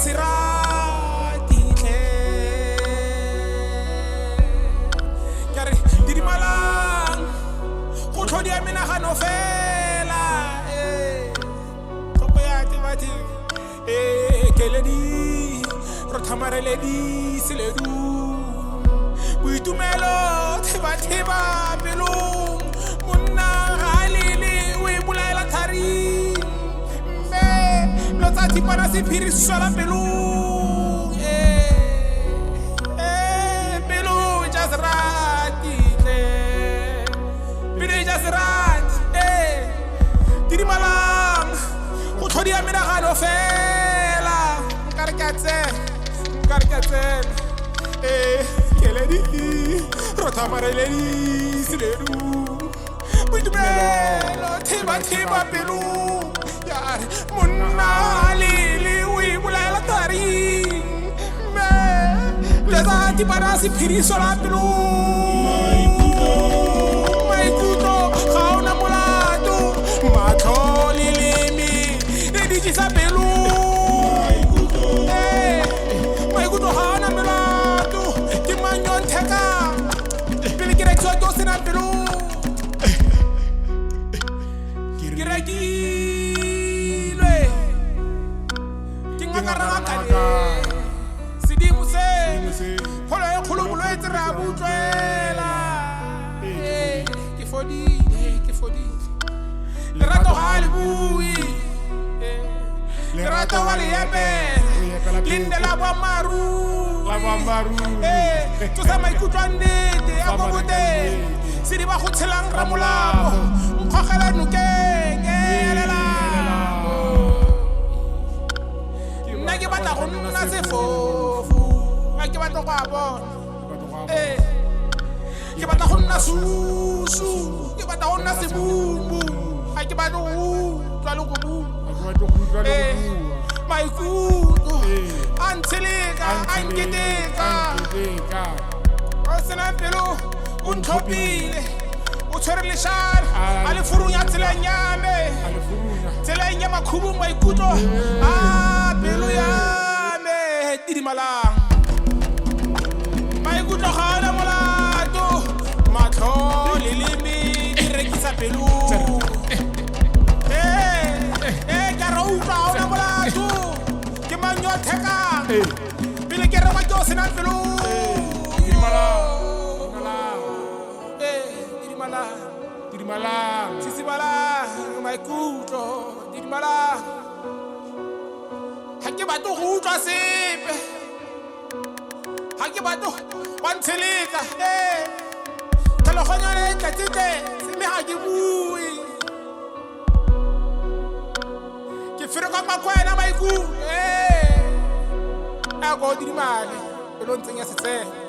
se rate hle ke re Didimalang go tlhodia menagano fela topo ya tebati keledi ro thamareledi seledu boitumelo theba pelong monna galele o e bolaela thari mme lo tsa tipana sephiri sola pelong pelong just rati pele just rati Didimalang go tlhodia menagano fela nkare ka tsena keledi ro thamareledi seledu boitumelo theba pelong yare monna lele o e bolaela thari mme letsa tipana sephiri sola pelong maikutlo ga ona molato matlho leleme le dijisa pelong maikutlo ga ona melato ke manyon theka pele ke rekiswa to sena pelong ke rekilwe ke ngakaragakane sedimo se pholo e kgolo bolwetse re a butlwela ke fodile lerato ga le bui lerato ga le epela linde la boammaaruri tsosa maikutlo a nnete a mo boteng se di ba go tshelang ramolao nkgogela nokeng elelamo nna ke batla go nna sefofu ga ke batla go a bona ke batla go nna susu ke batla go nna sebumbu ga ke batla go utlwa le go bua maikutlo a ntsheleka a nketeka o sena pelo o ntlhophile o tshwere lešala a le furung ya tseleng yame tseleng ya makhubung maikutlo a pelo yame Didimalang maikutlo ga ona molato matlho leleme di rekisa pelong ka ra utlwa ga ona molato ke mang yo thekang pele ke rewa ke o sena pelong Didimalang Didimalang maikutlo Didimalang ha ke batlo go utlwa sepe ha ke batlo wa ntsheleka tlhaloganyo e tlatsitse mme ha ke bue ke feroka makwena maikutlo a go Didimale pelo ntseng ya setsela